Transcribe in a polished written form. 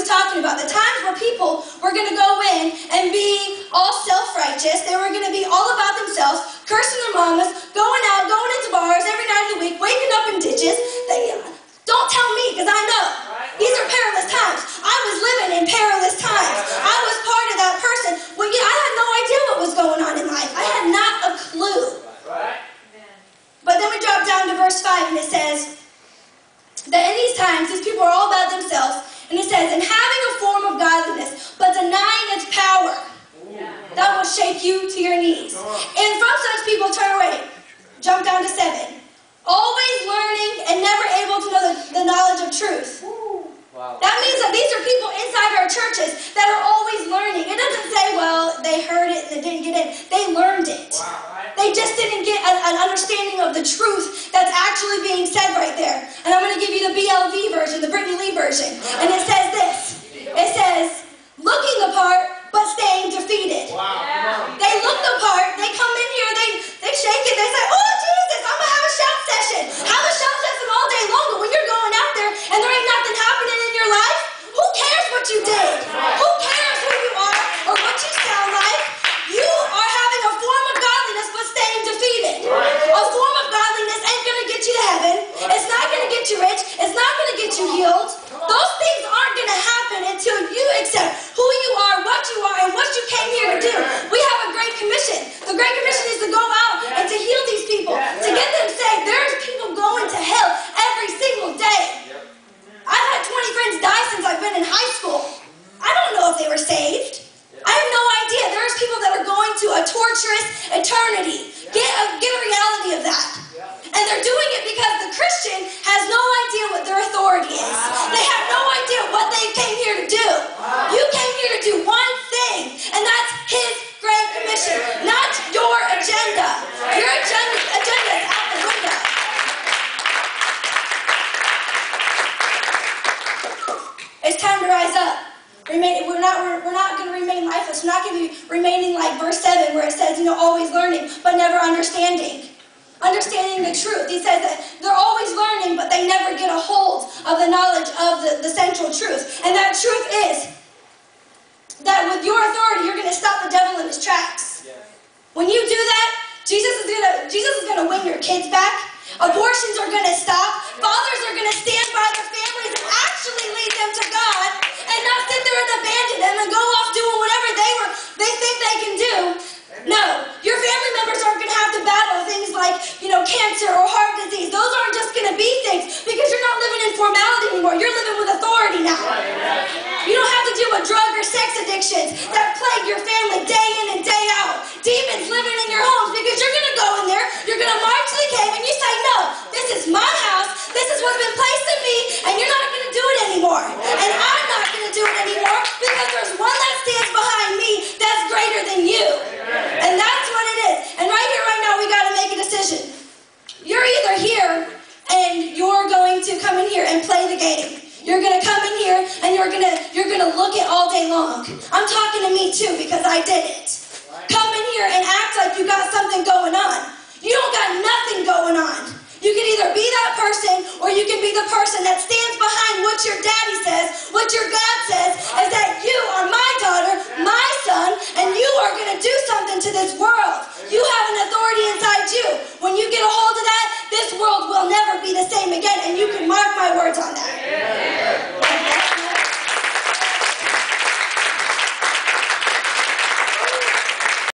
was talking about. The times where people were going to go in and be all self-righteous. They were going to be all about themselves, cursing their mamas, going out, going into bars every night of the week, waking up in ditches. Don't tell me, because I know. These are perilous times. I was living in perilous times. I was part of that person. Well, yeah, I had no idea what was going on in life. I had not a clue. But then we drop down to verse 5, and it says that in these times, these people are all about themselves. And it says, and having a form of godliness, but denying its power, that will shake you to your knees. And from such people, turn away. Jump down to 7. Always learning and never able to know the knowledge of truth. Wow. That means that these are people inside our churches that are always learning. It doesn't say, well, they heard it and they didn't get it. They learned it. Wow. They just didn't get an understanding of the truth that's actually being said right there. And I'm going to give you the BLV version, the Brittany version. And it says this. It says, looking the part, but staying defeated. Wow. Yeah. They look the part. They come in here. They shake it. They say, oh, Jesus, I'm going to have a shout session. Have a shout session all day long. But when you're going out there and there ain't nothing happening in your life, who cares what you did? Who cares who you are or what you sound like? You are having a form of godliness but staying defeated. A form of godliness ain't going to get you to heaven. It's not going to get you rich. It's not going to get you healed. Those things aren't going to happen until you accept who you are, and what you came here to do. We have a great commission. The great commission is to go out and to heal these people, to get them saved. There's people going to hell every single day. I've had 20 friends die since I've been in high school. I don't know if they were saved. I have no idea. There's people that are going to a torturous eternity. Get a reality of that. And they're doing it because the Christian has no idea what their authority is. They have no idea what they came here to do. You came here to do one thing, and that's His Great Commission, not your agenda. Your agenda is out the window. It's time to rise up. We're not going to remain lifeless. We're not going to be remaining like verse 7 where it says, always learning, but never understanding. Understanding the truth. He says that they're always learning, but they never get a hold of the knowledge of the central truth. And that truth is that with your authority, you're going to stop the devil in his tracks. When you do that, Jesus is going to win your kids back. Abortions are going to stop. Fathers are going to stand by their families and actually lead them to God and not sit there and abandon them and go off doing whatever they think they can do. No, your family members aren't going to have to battle things like, cancer or heart disease. Those aren't just going to be things because you're not living in formality anymore. You're living with authority now. You don't have to deal with drug or sex addictions that plague your family day in and day out. Demons living in your homes because you're going to go in there, you're going to march to the cave and you say, no, this is my house. This is what's been placed in me and you're not going to do it anymore. And I'm not going to do it anymore because there's one that stands behind me that's greater than you. And that's what it is. And right here, right now, we got to make a decision. You're either here and you're going to come in here and play the game. You're going to come in here and you're going to look it all day long. I'm talking to me too because I did it. Come in here and act like you got something going on. You don't got nothing going on. You can either be that person or you can be the person that stands behind what your daddy says, what